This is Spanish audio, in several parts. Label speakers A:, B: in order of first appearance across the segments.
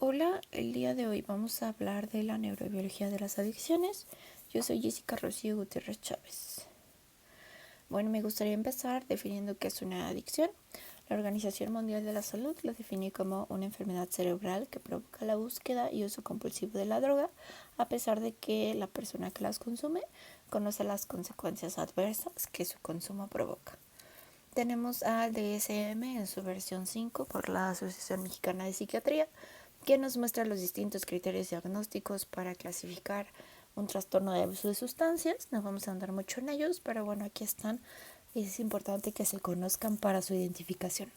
A: Hola, el día de hoy vamos a hablar de la neurobiología de las adicciones. Yo soy Jessica Rocío Gutiérrez Chávez. Bueno, me gustaría empezar definiendo qué es una adicción. La Organización Mundial de la Salud la define como una enfermedad cerebral que provoca la búsqueda y uso compulsivo de la droga, a pesar de que la persona que las consume conoce las consecuencias adversas que su consumo provoca. Tenemos al DSM en su versión 5 por la Asociación Mexicana de Psiquiatría, que nos muestra los distintos criterios diagnósticos para clasificar un trastorno de abuso de sustancias. No vamos a andar mucho en ellos, pero bueno, aquí están y es importante que se conozcan para su identificación.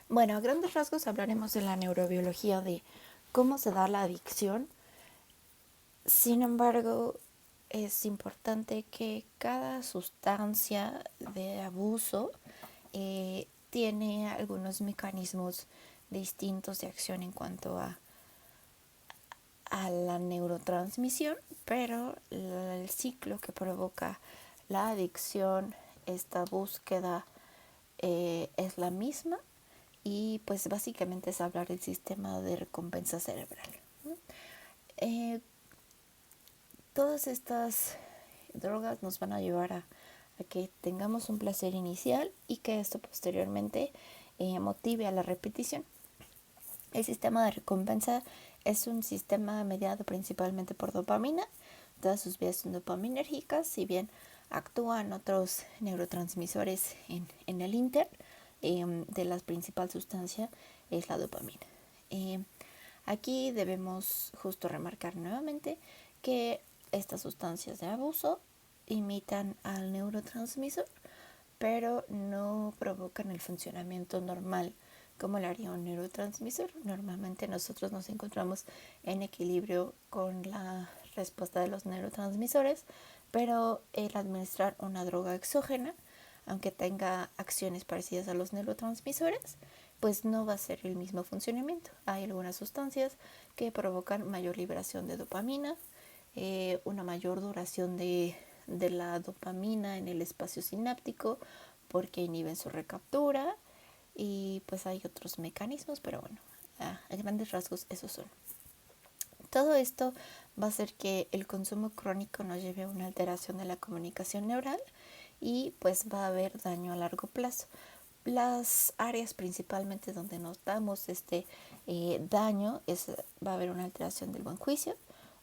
A: Bueno, a grandes rasgos hablaremos de la neurobiología, de cómo se da la adicción. Sin embargo, es importante que cada sustancia de abuso tiene algunos mecanismos distintos de acción en cuanto a la neurotransmisión, pero el ciclo que provoca la adicción, esta búsqueda, es la misma, y pues básicamente es hablar del sistema de recompensa cerebral. Todas estas drogas nos van a llevar a que tengamos un placer inicial y que esto posteriormente motive a la repetición. El sistema de recompensa es un sistema mediado principalmente por dopamina. Todas sus vías son dopaminérgicas, si bien actúan otros neurotransmisores en el inter. De la principal sustancia es la dopamina. Aquí debemos justo remarcar nuevamente que estas sustancias de abuso imitan al neurotransmisor, pero no provocan el funcionamiento normal como lo haría un neurotransmisor. Normalmente nosotros nos encontramos en equilibrio con la respuesta de los neurotransmisores, pero el administrar una droga exógena, aunque tenga acciones parecidas a los neurotransmisores, pues no va a ser el mismo funcionamiento. Hay algunas sustancias que provocan mayor liberación de dopamina, una mayor duración de la dopamina en el espacio sináptico porque inhiben su recaptura, y pues hay otros mecanismos, pero bueno, a grandes rasgos esos son. Todo esto va a hacer que el consumo crónico nos lleve a una alteración de la comunicación neural y pues va a haber daño a largo plazo. Las áreas principalmente donde notamos este daño va a haber una alteración del buen juicio,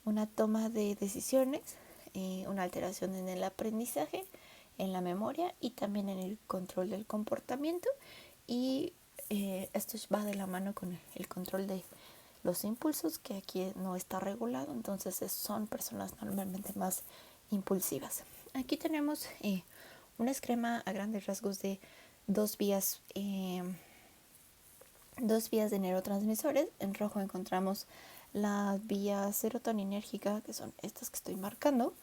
A: una toma de decisiones, una alteración en el aprendizaje, en la memoria y también en el control del comportamiento, y esto va de la mano con el control de los impulsos, que aquí no está regulado, entonces son personas normalmente más impulsivas. Aquí tenemos un esquema a grandes rasgos de dos vías de neurotransmisores. En rojo encontramos la vía serotoninérgica, que son estas que estoy marcando,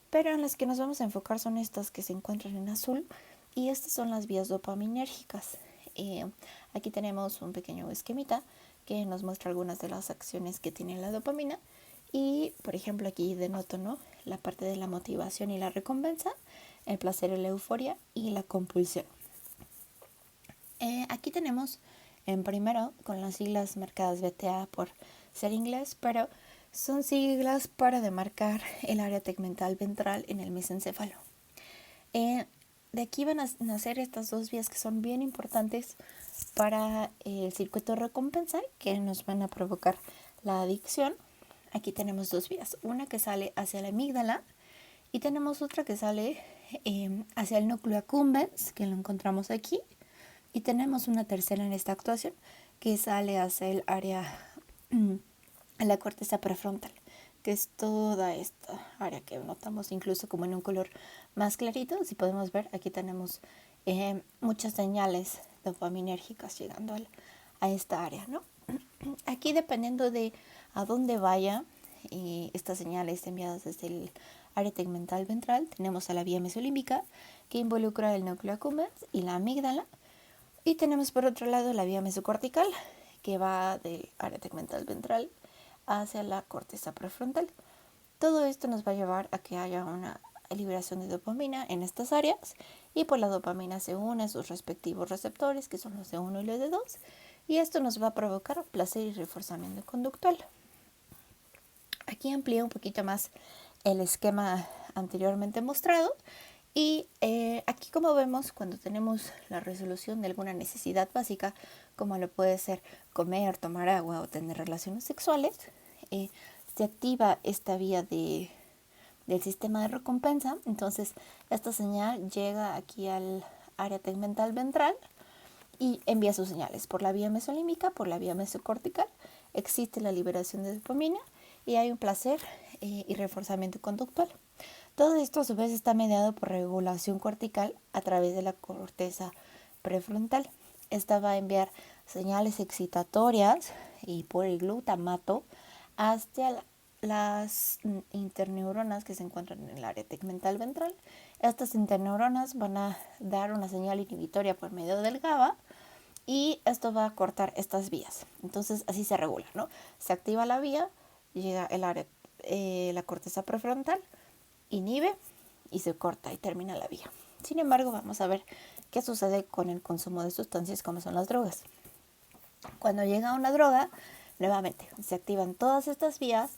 A: pero en las que nos vamos a enfocar son estas que se encuentran en azul, y estas son las vías dopaminérgicas. Aquí tenemos un pequeño esquemita que nos muestra algunas de las acciones que tiene la dopamina, y por ejemplo aquí denoto, ¿no?, la parte de la motivación y la recompensa, el placer y la euforia y la compulsión. Aquí tenemos en primero con las siglas marcadas BTA por ser inglés, pero son siglas para demarcar el área tegmental ventral en el mesencéfalo. De aquí van a nacer estas dos vías que son bien importantes para el circuito recompensal, que nos van a provocar la adicción. Aquí tenemos dos vías, una que sale hacia la amígdala y tenemos otra que sale hacia el núcleo accumbens, que lo encontramos aquí, y tenemos una tercera en esta actuación que sale hacia el área, la corteza prefrontal, que es toda esta área que notamos incluso como en un color más clarito. Si podemos ver, aquí tenemos muchas señales dopaminérgicas llegando a esta área, ¿no? Aquí, dependiendo de a dónde vaya estas señales enviadas desde el área tegmental ventral, tenemos a la vía mesolímbica, que involucra el núcleo accumbens y la amígdala, y tenemos por otro lado la vía mesocortical, que va del área tegmental ventral hacia la corteza prefrontal. Todo esto nos va a llevar a que haya una liberación de dopamina en estas áreas, y pues la dopamina se une a sus respectivos receptores, que son los de 1 y los de 2, y esto nos va a provocar placer y reforzamiento conductual. Aquí amplío un poquito más el esquema anteriormente mostrado y aquí, como vemos, cuando tenemos la resolución de alguna necesidad básica, como lo puede ser comer, tomar agua o tener relaciones sexuales, se activa esta vía del sistema de recompensa. Entonces esta señal llega aquí al área tegmental ventral y envía sus señales por la vía mesolímbica, por la vía mesocortical. Existe la liberación de dopamina y hay un placer y reforzamiento conductual. Todo esto a su vez está mediado por regulación cortical a través de la corteza prefrontal. Esta va a enviar señales excitatorias y por el glutamato hacia las interneuronas que se encuentran en el área tegmental ventral. Estas interneuronas van a dar una señal inhibitoria por medio del GABA y esto va a cortar estas vías. Entonces así se regula, ¿no? Se activa la vía, llega el área, la corteza prefrontal, inhibe y se corta y termina la vía. Sin embargo, vamos a ver qué sucede con el consumo de sustancias como son las drogas. Cuando llega una droga, nuevamente se activan todas estas vías.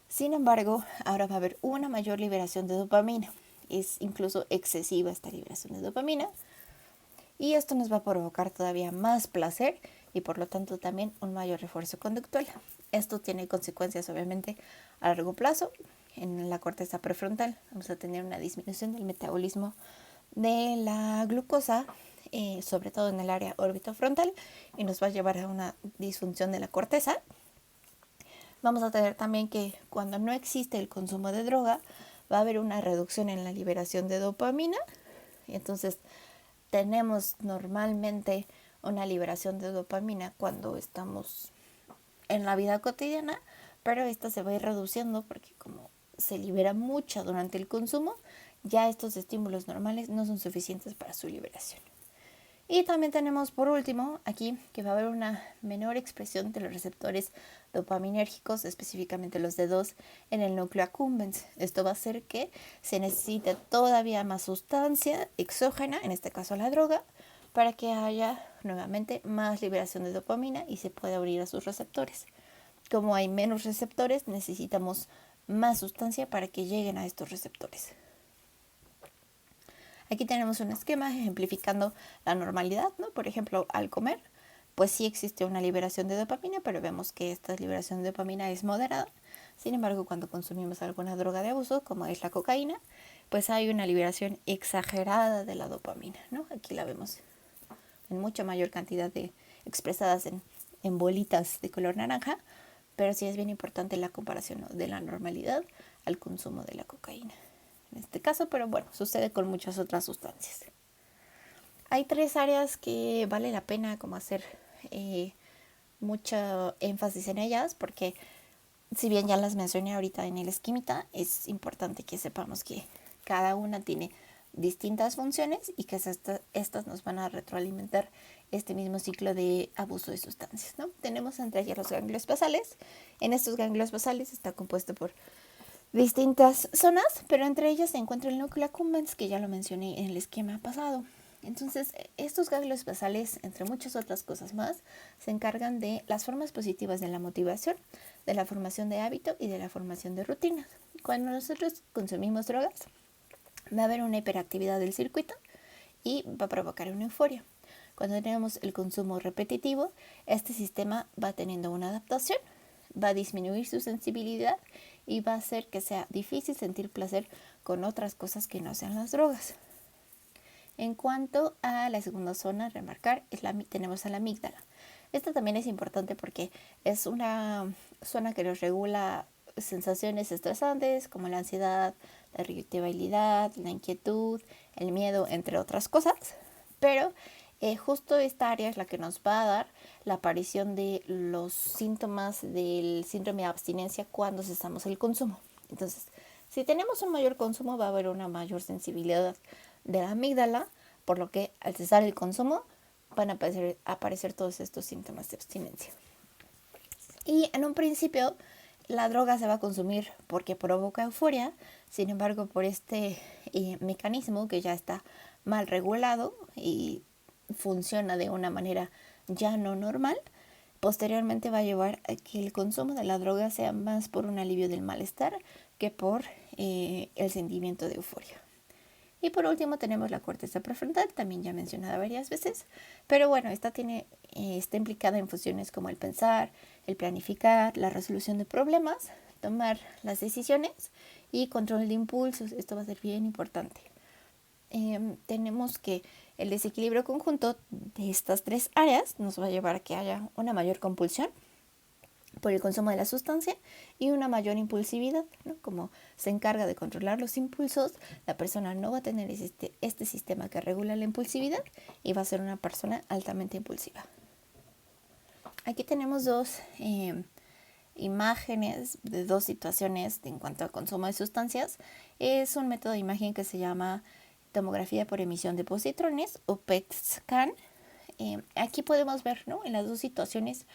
A: Sin embargo, ahora va a haber una mayor liberación de dopamina. Es incluso excesiva esta liberación de dopamina. Y esto nos va a provocar todavía más placer y por lo tanto también un mayor refuerzo conductual. Esto tiene consecuencias obviamente a largo plazo. En la corteza prefrontal vamos a tener una disminución del metabolismo de la glucosa, sobre todo en el área orbitofrontal, y nos va a llevar a una disfunción de la corteza. Vamos a tener también que cuando no existe el consumo de droga, va a haber una reducción en la liberación de dopamina. Y entonces tenemos normalmente una liberación de dopamina cuando estamos en la vida cotidiana, pero esta se va a ir reduciendo porque como se libera mucha durante el consumo, ya estos estímulos normales no son suficientes para su liberación. Y también tenemos por último aquí que va a haber una menor expresión de los receptores dopaminérgicos, específicamente los D2 en el núcleo accumbens. Esto va a hacer que se necesite todavía más sustancia exógena, en este caso la droga, para que haya nuevamente más liberación de dopamina y se pueda abrir a sus receptores. Como hay menos receptores, necesitamos más sustancia para que lleguen a estos receptores. Aquí tenemos un esquema ejemplificando la normalidad, ¿no? Por ejemplo, al comer, pues sí existe una liberación de dopamina, pero vemos que esta liberación de dopamina es moderada. Sin embargo, cuando consumimos alguna droga de abuso, como es la cocaína, pues hay una liberación exagerada de la dopamina, ¿no? Aquí la vemos en mucha mayor cantidad expresadas en bolitas de color naranja, pero sí es bien importante la comparación, ¿no?, de la normalidad al consumo de la cocaína en este caso, pero bueno, sucede con muchas otras sustancias. Hay 3 áreas que vale la pena como hacer mucho énfasis en ellas, porque si bien ya las mencioné ahorita en el esquemita, es importante que sepamos que cada una tiene distintas funciones y que estas nos van a retroalimentar este mismo ciclo de abuso de sustancias, ¿no? Tenemos entre ellas los ganglios basales. En estos ganglios basales está compuesto por distintas zonas, pero entre ellas se encuentra el núcleo accumbens, que ya lo mencioné en el esquema pasado. Entonces, estos ganglios basales, entre muchas otras cosas más, se encargan de las formas positivas de la motivación, de la formación de hábito y de la formación de rutinas. Cuando nosotros consumimos drogas, va a haber una hiperactividad del circuito y va a provocar una euforia. Cuando tenemos el consumo repetitivo, este sistema va teniendo una adaptación, va a disminuir su sensibilidad y va a hacer que sea difícil sentir placer con otras cosas que no sean las drogas. En cuanto a la segunda zona a remarcar, tenemos a la amígdala. Esta también es importante porque es una zona que nos regula sensaciones estresantes como la ansiedad, la irritabilidad, la inquietud, el miedo, entre otras cosas. Pero justo esta área es la que nos va a dar la aparición de los síntomas del síndrome de abstinencia cuando cesamos el consumo. Entonces, si tenemos un mayor consumo, va a haber una mayor sensibilidad de la amígdala, por lo que al cesar el consumo van a aparecer todos estos síntomas de abstinencia. Y en un principio, la droga se va a consumir porque provoca euforia. Sin embargo, por este mecanismo que ya está mal regulado y funciona de una manera ya no normal, posteriormente va a llevar a que el consumo de la droga sea más por un alivio del malestar que por el sentimiento de euforia. Y por último tenemos la corteza prefrontal, también ya mencionada varias veces, pero bueno, esta está implicada en funciones como el pensar, el planificar, la resolución de problemas, tomar las decisiones y control de impulsos. Esto va a ser bien importante. Tenemos que el desequilibrio conjunto de estas tres áreas nos va a llevar a que haya una mayor compulsión por el consumo de la sustancia y una mayor impulsividad, ¿no? Como se encarga de controlar los impulsos, la persona no va a tener este sistema que regula la impulsividad y va a ser una persona altamente impulsiva. Aquí tenemos dos imágenes de dos situaciones en cuanto al consumo de sustancias. Es un método de imagen que se llama tomografía por emisión de positrones o PET scan. Aquí podemos ver, ¿no?, en las dos situaciones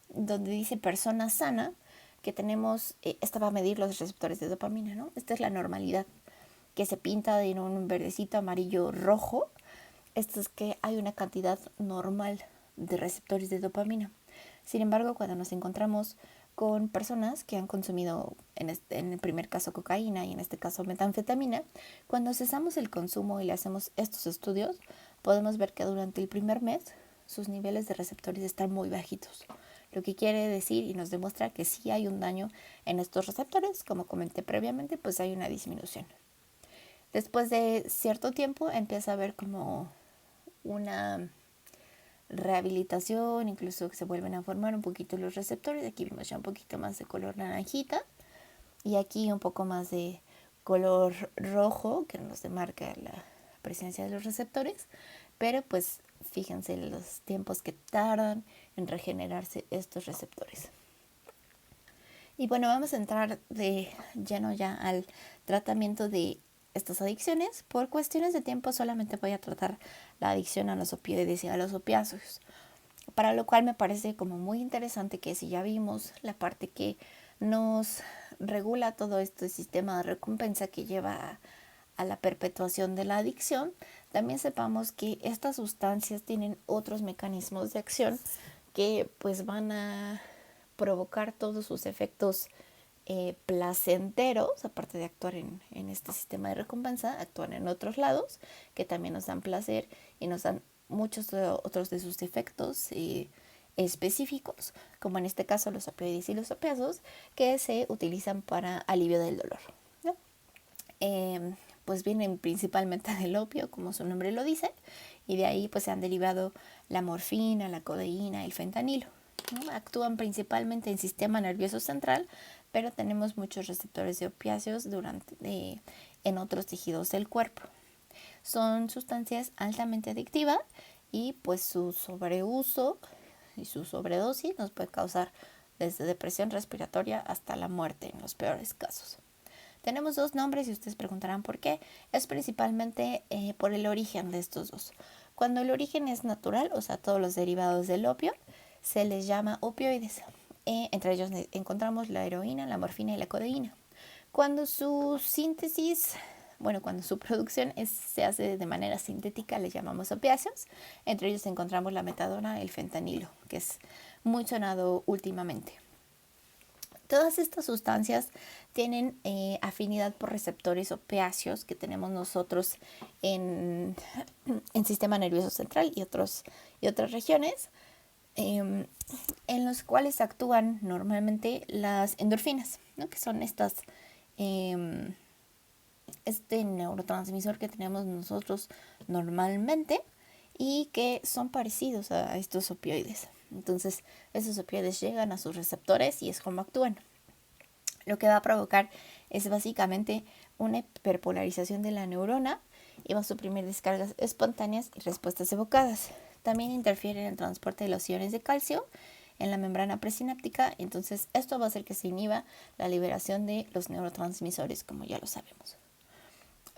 A: donde dice persona sana, que tenemos, esta va a medir los receptores de dopamina, ¿no? Esta es la normalidad, que se pinta en un verdecito, amarillo, rojo. Esto es que hay una cantidad normal de receptores de dopamina. Sin embargo, cuando nos encontramos con personas que han consumido, en el primer caso cocaína y en este caso metanfetamina, cuando cesamos el consumo y le hacemos estos estudios, podemos ver que durante el primer mes sus niveles de receptores están muy bajitos, lo que quiere decir y nos demuestra que sí hay un daño en estos receptores. Como comenté previamente, pues hay una disminución. Después de cierto tiempo empieza a haber como una rehabilitación, incluso que se vuelven a formar un poquito los receptores. Aquí vemos ya un poquito más de color naranjita y aquí un poco más de color rojo, que nos demarca la presencia de los receptores, pero pues fíjense los tiempos que tardan en regenerarse estos receptores. Y bueno, vamos a entrar de lleno ya al tratamiento de estas adicciones. Por cuestiones de tiempo solamente voy a tratar la adicción a los opioides y a los opiáceos, para lo cual me parece como muy interesante que si ya vimos la parte que nos regula todo este sistema de recompensa que lleva a la perpetuación de la adicción, también sepamos que estas sustancias tienen otros mecanismos de acción que pues van a provocar todos sus efectos placenteros. Aparte de actuar en este sistema de recompensa, actúan en otros lados que también nos dan placer y nos dan muchos otros de sus efectos específicos, como en este caso los opioides y los opiáceos, que se utilizan para alivio del dolor, ¿no? Pues vienen principalmente del opio, como su nombre lo dice, y de ahí pues se han derivado la morfina, la codeína, el fentanilo, ¿no? Actúan principalmente en sistema nervioso central, pero tenemos muchos receptores de opiáceos en otros tejidos del cuerpo. Son sustancias altamente adictivas y pues su sobreuso y su sobredosis nos puede causar desde depresión respiratoria hasta la muerte en los peores casos. Tenemos dos nombres y ustedes preguntarán por qué. Es principalmente por el origen de estos dos. Cuando el origen es natural, o sea, todos los derivados del opio, se les llama opioides. Entre ellos encontramos la heroína, la morfina y la codeína. Cuando su síntesis, cuando su producción se hace de manera sintética, les llamamos opiáceos. Entre ellos encontramos la metadona, el fentanilo, que es muy sonado últimamente. Todas estas sustancias tienen afinidad por receptores opiáceos que tenemos nosotros en sistema nervioso central y otras regiones, en los cuales actúan normalmente las endorfinas, ¿no?, que son este neurotransmisor que tenemos nosotros normalmente y que son parecidos a estos opioides. Entonces, esos opioides llegan a sus receptores y es como actúan. Lo que va a provocar es básicamente una hiperpolarización de la neurona y va a suprimir descargas espontáneas y respuestas evocadas. También interfiere en el transporte de los iones de calcio en la membrana presináptica, entonces esto va a hacer que se inhiba la liberación de los neurotransmisores, como ya lo sabemos.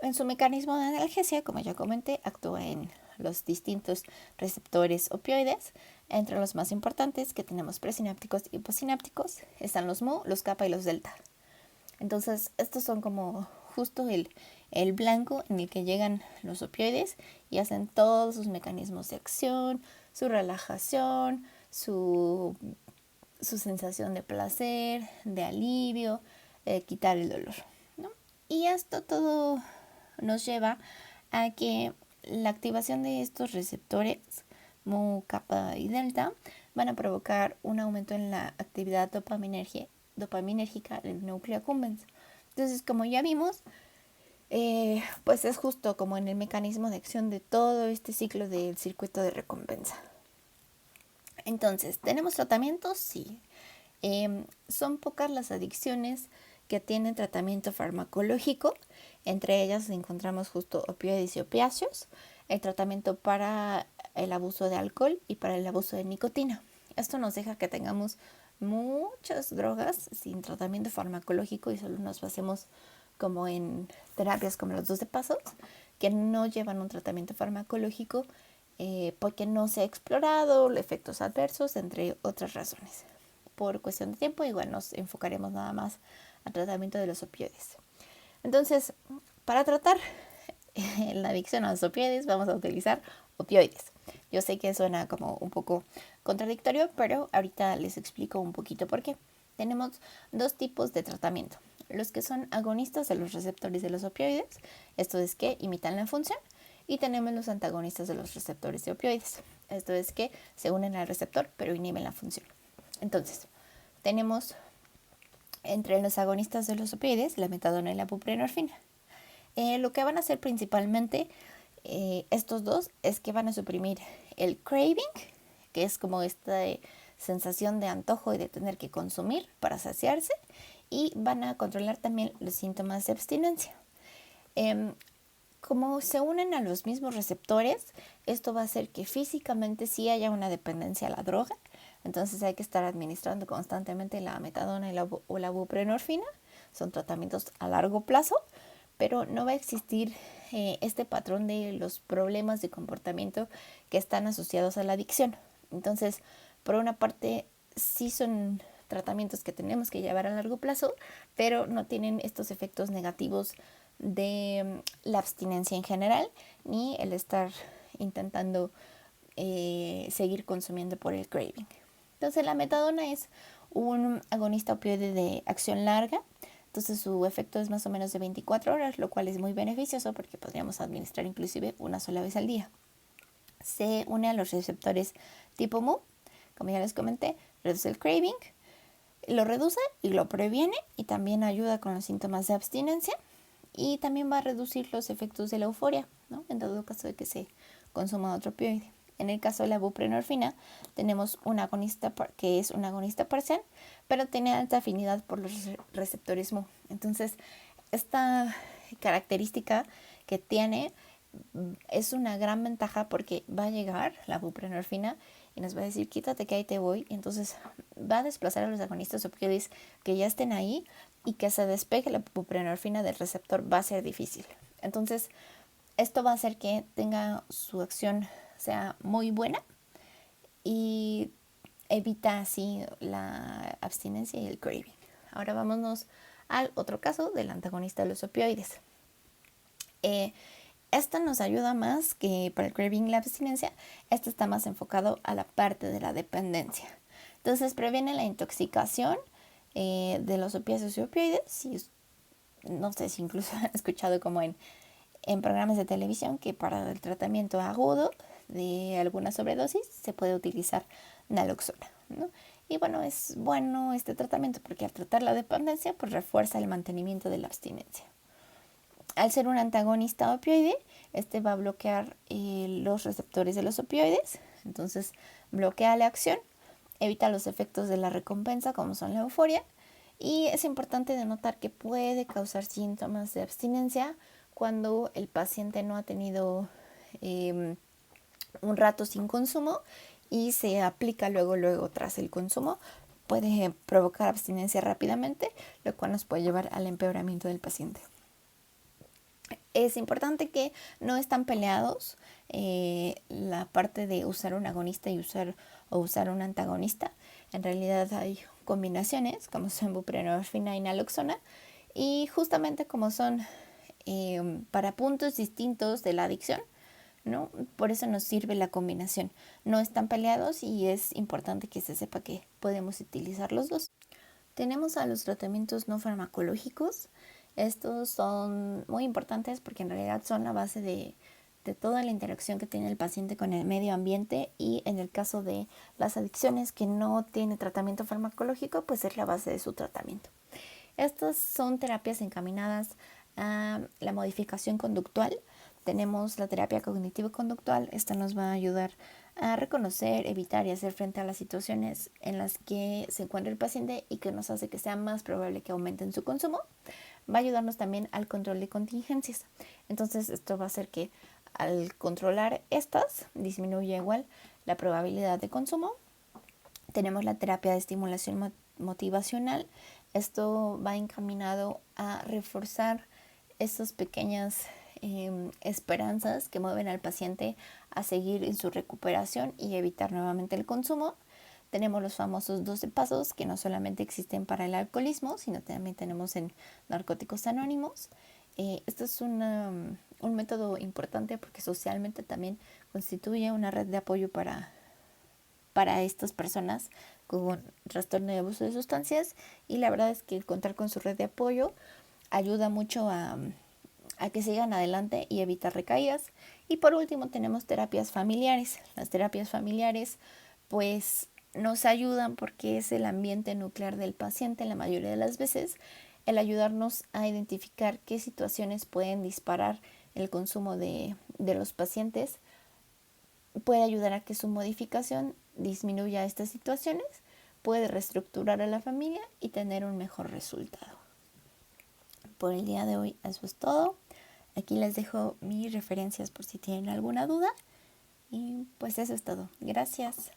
A: En su mecanismo de analgesia, como ya comenté, actúa en los distintos receptores opioides. Entre los más importantes que tenemos presinápticos y postsinápticos están los mu, los kappa y los delta. Entonces, estos son como justo el blanco en el que llegan los opioides y hacen todos sus mecanismos de acción, su relajación, su sensación de placer, de alivio, quitar el dolor, ¿no? Y esto todo nos lleva a que la activación de estos receptores Mu, kappa y delta van a provocar un aumento en la actividad dopaminérgica del núcleo accumbens. Entonces, como ya vimos, pues es justo como en el mecanismo de acción de todo este ciclo del circuito de recompensa. Entonces, ¿tenemos tratamientos? Sí. Son pocas las adicciones que tienen tratamiento farmacológico. Entre ellas encontramos justo opioides y opiáceos, el tratamiento para el abuso de alcohol y para el abuso de nicotina. Esto nos deja que tengamos muchas drogas sin tratamiento farmacológico y solo nos basemos como en terapias como los 12 pasos, que no llevan un tratamiento farmacológico porque no se ha explorado efectos adversos, entre otras razones. Por cuestión de tiempo, igual nos enfocaremos nada más al tratamiento de los opioides. Entonces, para tratar la adicción a los opioides, vamos a utilizar opioides. Yo sé que suena como un poco contradictorio, pero ahorita les explico un poquito por qué. Tenemos dos tipos de tratamiento. Los que son agonistas de los receptores de los opioides, esto es que imitan la función, y tenemos los antagonistas de los receptores de opioides, esto es que se unen al receptor pero inhiben la función. Entonces, tenemos entre los agonistas de los opioides la metadona y la buprenorfina. Lo que van a hacer principalmente estos dos es que van a suprimir el craving, que es como esta sensación de antojo y de tener que consumir para saciarse, y van a controlar también los síntomas de abstinencia. Como se unen a los mismos receptores, esto va a hacer que físicamente sí haya una dependencia a la droga. Entonces hay que estar administrando constantemente la metadona o la buprenorfina. Son tratamientos a largo plazo, pero no va a existir este patrón de los problemas de comportamiento que están asociados a la adicción. Entonces, por una parte, sí son tratamientos que tenemos que llevar a largo plazo, pero no tienen estos efectos negativos de la abstinencia en general, ni el estar intentando seguir consumiendo por el craving. Entonces la metadona es un agonista opioide de acción larga, entonces su efecto es más o menos de 24 horas, lo cual es muy beneficioso porque podríamos administrar inclusive una sola vez al día. Se une a los receptores tipo Mu, como ya les comenté, reduce el craving, lo reduce y lo previene, y también ayuda con los síntomas de abstinencia, y también va a reducir los efectos de la euforia, ¿no? En todo caso de que se consuma otro opioide. En el caso de la buprenorfina, tenemos un agonista que es un agonista parcial, pero tiene alta afinidad por los receptores Mu. Entonces, esta característica que tiene es una gran ventaja porque va a llegar la buprenorfina y nos va a decir, quítate que ahí te voy. Y entonces va a desplazar a los agonistas opioides que ya estén ahí, y que se despegue la buprenorfina del receptor va a ser difícil. Entonces, esto va a hacer que tenga su acción sea muy buena y evita así la abstinencia y el craving. Ahora vámonos al otro caso del antagonista de los opioides. Esta nos ayuda más que para el craving y la abstinencia. Este está más enfocado a la parte de la dependencia. Entonces previene la intoxicación de los opiáceos y opioides. Y no sé si incluso han escuchado como en programas de televisión que para el tratamiento agudo de alguna sobredosis se puede utilizar naloxona, ¿no? Y bueno, es bueno este tratamiento porque al tratar la dependencia pues refuerza el mantenimiento de la abstinencia. Al ser un antagonista opioide, este va a bloquear los receptores de los opioides, entonces bloquea la acción, evita los efectos de la recompensa como son la euforia, y es importante denotar que puede causar síntomas de abstinencia cuando el paciente no ha tenido un rato sin consumo y se aplica luego tras el consumo. Puede provocar abstinencia rápidamente, lo cual nos puede llevar al empeoramiento del paciente. Es importante que no están peleados la parte de usar un agonista y usar un antagonista. En realidad hay combinaciones como son buprenorfina y naloxona, y justamente como son para puntos distintos de la adicción, ¿no? Por eso nos sirve la combinación. No están peleados y es importante que se sepa que podemos utilizar los dos. Tenemos a los tratamientos no farmacológicos. Estos son muy importantes porque en realidad son la base de toda la interacción que tiene el paciente con el medio ambiente, y en el caso de las adicciones que no tiene tratamiento farmacológico, pues es la base de su tratamiento. Estas son terapias encaminadas a la modificación conductual. Tenemos la terapia cognitivo-conductual. Esta nos va a ayudar a reconocer, evitar y hacer frente a las situaciones en las que se encuentra el paciente y que nos hace que sea más probable que aumenten su consumo. Va a ayudarnos también al control de contingencias. Entonces esto va a hacer que al controlar estas disminuya igual la probabilidad de consumo. Tenemos la terapia de estimulación motivacional. Esto va encaminado a reforzar estas pequeñas esperanzas que mueven al paciente a seguir en su recuperación y evitar nuevamente el consumo. Tenemos los famosos 12 pasos, que no solamente existen para el alcoholismo, sino también tenemos en Narcóticos Anónimos. Esto es un método importante porque socialmente también constituye una red de apoyo para estas personas con trastorno de abuso de sustancias, y la verdad es que el contar con su red de apoyo ayuda mucho a que sigan adelante y evitar recaídas. Y por último tenemos terapias familiares. Las terapias familiares pues nos ayudan porque es el ambiente nuclear del paciente la mayoría de las veces, el ayudarnos a identificar qué situaciones pueden disparar el consumo de los pacientes. Puede ayudar a que su modificación disminuya estas situaciones, puede reestructurar a la familia y tener un mejor resultado. Por el día de hoy eso es todo. Aquí les dejo mis referencias por si tienen alguna duda. Y pues eso es todo. Gracias.